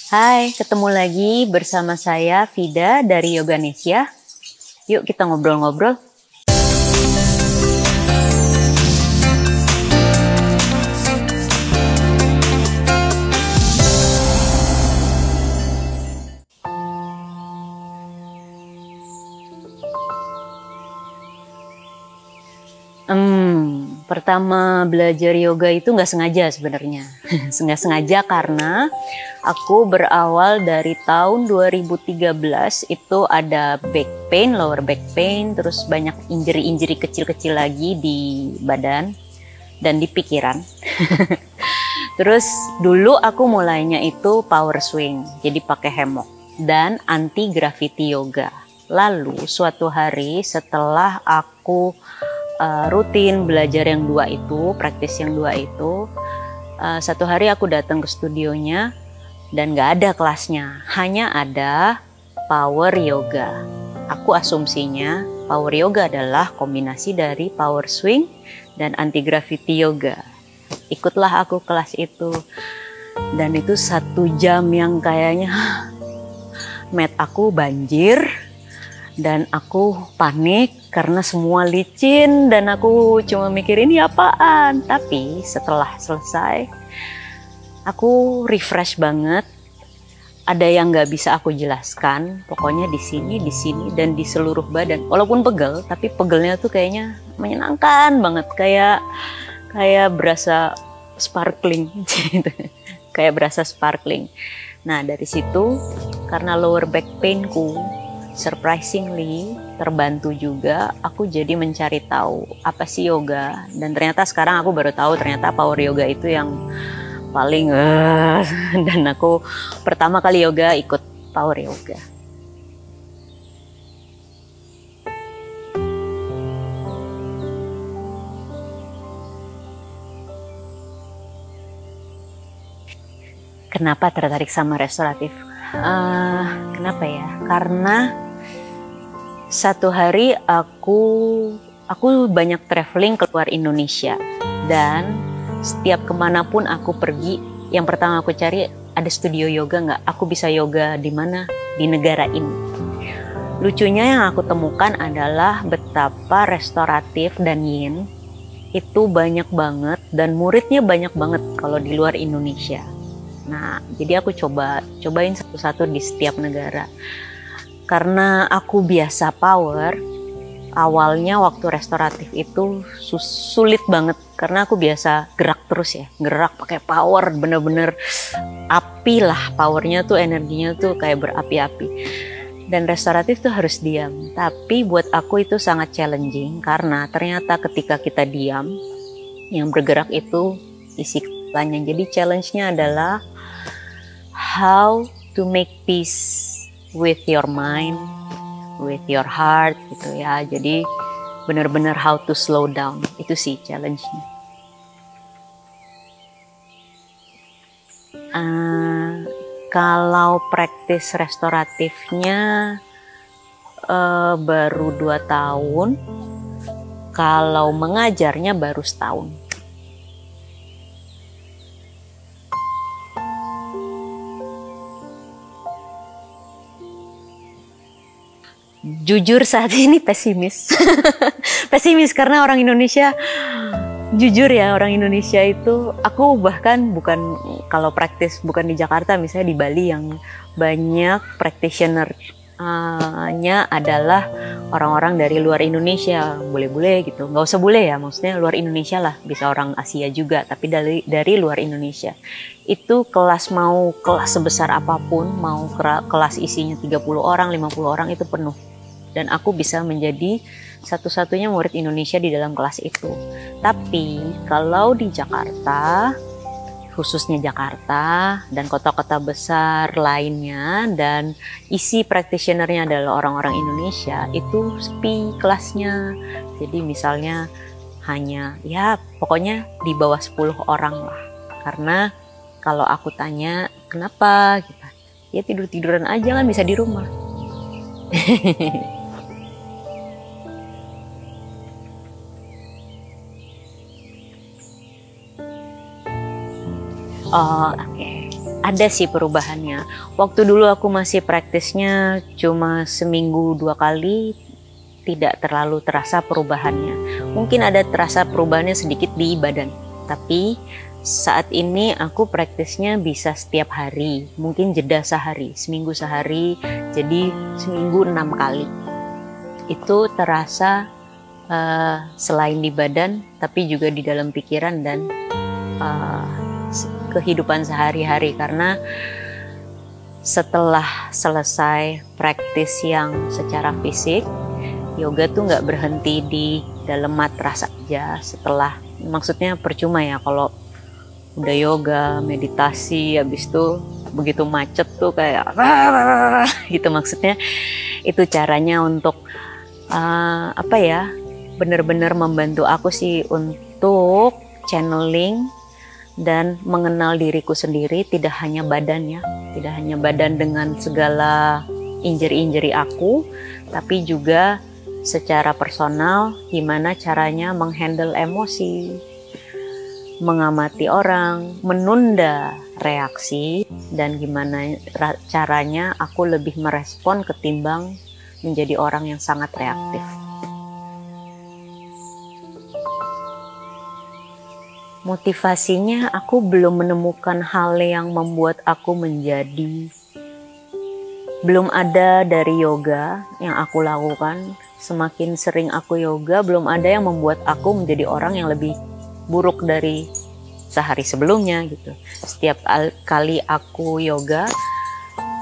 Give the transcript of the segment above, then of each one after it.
Hai, ketemu lagi bersama saya Vida dari Yoganesia. Yuk kita ngobrol-ngobrol. Pertama belajar yoga itu nggak sengaja sebenarnya. Nggak sengaja karena aku berawal dari tahun 2013 itu ada back pain, lower back pain, terus banyak injury-injury kecil-kecil lagi di badan dan di pikiran. Terus dulu aku mulainya itu power swing, jadi pakai hammock dan anti gravity yoga. Lalu suatu hari setelah aku rutin belajar yang dua itu, praktis yang dua itu, satu hari aku datang ke studionya dan gak ada kelasnya, hanya ada power yoga. Aku asumsinya power yoga adalah kombinasi dari power swing dan anti gravity yoga. Ikutlah aku kelas itu, dan itu 1 jam yang kayaknya mat aku banjir dan aku panik karena semua licin dan aku cuma mikir ini apaan. Tapi setelah selesai aku refresh banget. Ada yang nggak bisa aku jelaskan, pokoknya di sini dan di seluruh badan. Walaupun pegel, tapi pegelnya tuh kayaknya menyenangkan banget, kayak berasa sparkling gitu. Kayak berasa sparkling. Nah, dari situ karena lower back painku surprisingly terbantu juga, aku jadi mencari tahu apa sih yoga, dan ternyata sekarang aku baru tahu ternyata power yoga itu yang paling dan aku pertama kali yoga ikut power yoga. Kenapa tertarik sama restoratif? Kenapa ya? Karena satu hari aku banyak traveling keluar Indonesia, dan setiap kemanapun aku pergi, yang pertama aku cari ada studio yoga nggak? Aku bisa yoga di mana? Di negara ini. Lucunya yang aku temukan adalah betapa restoratif dan yin itu banyak banget dan muridnya banyak banget kalau di luar Indonesia. Nah, jadi aku cobain satu-satu di setiap negara. Karena aku biasa power, awalnya waktu restoratif itu sulit banget karena aku biasa gerak terus ya, gerak pakai power, bener-bener api lah powernya tuh, energinya tuh kayak berapi-api. Dan restoratif tuh harus diam, tapi buat aku itu sangat challenging karena ternyata ketika kita diam, yang bergerak itu isi kepalanya. Jadi challenge-nya adalah how to make peace with your mind, with your heart gitu ya. Jadi benar-benar how to slow down, itu sih challenge-nya. Kalau praktis restoratifnya baru 2 tahun, kalau mengajarnya baru 1 tahun. Jujur saat ini pesimis. Pesimis karena orang Indonesia, jujur ya, orang Indonesia itu, aku bahkan bukan, kalau praktis bukan di Jakarta, misalnya di Bali yang banyak practitioner-nya adalah orang-orang dari luar Indonesia, bule-bule gitu. Nggak usah bule ya, maksudnya luar Indonesia lah, bisa orang Asia juga, tapi dari luar Indonesia. Itu kelas, mau kelas sebesar apapun, mau kelas isinya 30 orang, 50 orang itu penuh. Dan aku bisa menjadi satu-satunya murid Indonesia di dalam kelas itu. Tapi kalau di Jakarta, khususnya Jakarta dan kota-kota besar lainnya, dan isi practitioner-nya adalah orang-orang Indonesia, itu sepi kelasnya. Jadi misalnya hanya ya pokoknya di bawah 10 orang lah. Karena kalau aku tanya kenapa gitu, ya tidur-tiduran aja kan, bisa di rumah. Oh, oke. Ada sih perubahannya. Waktu dulu aku masih praktisnya cuma seminggu 2 kali, tidak terlalu terasa perubahannya. Mungkin ada terasa perubahannya sedikit di badan. Tapi saat ini aku praktisnya bisa setiap hari. Mungkin jeda sehari, seminggu sehari, jadi seminggu 6 kali. Itu terasa selain di badan, tapi juga di dalam pikiran dan kehidupan sehari-hari, karena setelah selesai praktis yang secara fisik, yoga tuh nggak berhenti di dalam matras aja. Setelah, maksudnya percuma ya kalau udah yoga, meditasi, habis itu begitu macet tuh kayak gitu, maksudnya itu caranya untuk apa ya, benar-benar membantu aku sih untuk channeling dan mengenal diriku sendiri, tidak hanya badannya, tidak hanya badan dengan segala injury-injury aku, tapi juga secara personal, gimana caranya menghandle emosi, mengamati orang, menunda reaksi, dan gimana caranya aku lebih merespon ketimbang menjadi orang yang sangat reaktif. Motivasinya, aku belum menemukan hal yang membuat aku menjadi, belum ada dari yoga yang aku lakukan. Semakin sering aku yoga, belum ada yang membuat aku menjadi orang yang lebih buruk dari sehari sebelumnya gitu. Setiap kali aku yoga,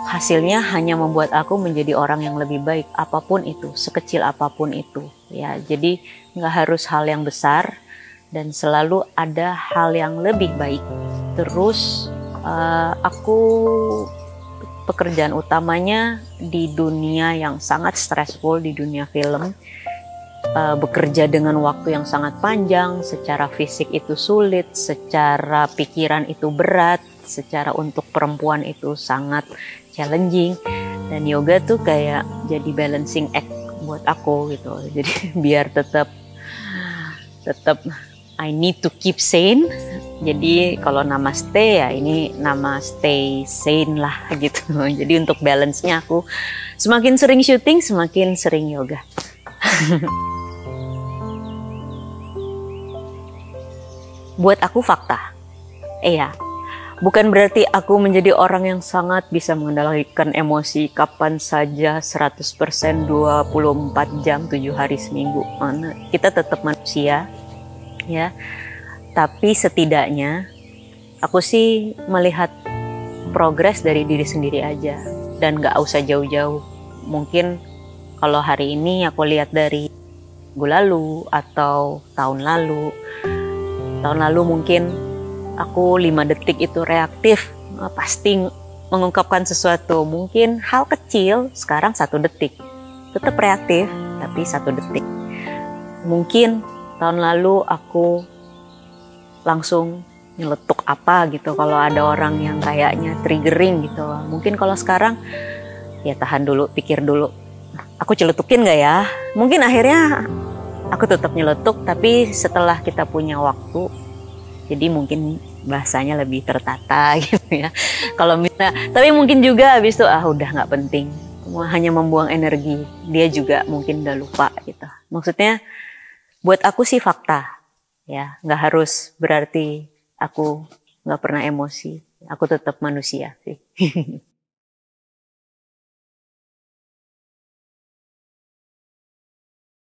hasilnya hanya membuat aku menjadi orang yang lebih baik, apapun itu, sekecil apapun itu ya. Jadi nggak harus hal yang besar, dan selalu ada hal yang lebih baik. Terus aku pekerjaan utamanya di dunia yang sangat stressful, di dunia film, bekerja dengan waktu yang sangat panjang, secara fisik itu sulit, secara pikiran itu berat, secara untuk perempuan itu sangat challenging, dan yoga tuh kayak jadi balancing act buat aku gitu. Jadi biar tetap I need to keep sane. Jadi kalau namaste ya ini nama stay sane lah gitu. Jadi untuk balance-nya aku semakin sering syuting, semakin sering yoga. Buat aku fakta. Iya. Bukan berarti aku menjadi orang yang sangat bisa mengendalikan emosi kapan saja 100% 24 jam 7 hari seminggu. Mana kita tetap manusia. Ya, tapi setidaknya aku sih melihat progres dari diri sendiri aja, dan gak usah jauh-jauh. Mungkin kalau hari ini aku lihat dari minggu lalu atau tahun lalu mungkin aku 5 detik itu reaktif, pasti mengungkapkan sesuatu, mungkin hal kecil, sekarang 1 detik tetap reaktif tapi 1 detik. Mungkin tahun lalu aku langsung nyeletuk apa gitu kalau ada orang yang kayaknya triggering gitu. Mungkin kalau sekarang ya tahan dulu, pikir dulu, aku celetukin gak ya? Mungkin akhirnya aku tetap nyeletuk, tapi setelah kita punya waktu, jadi mungkin bahasanya lebih tertata gitu ya. Kalau misalnya, tapi mungkin juga habis itu udah nggak penting, hanya membuang energi. Dia juga mungkin udah lupa gitu. Maksudnya buat aku sih fakta, ya nggak harus berarti aku nggak pernah emosi. Aku tetap manusia sih.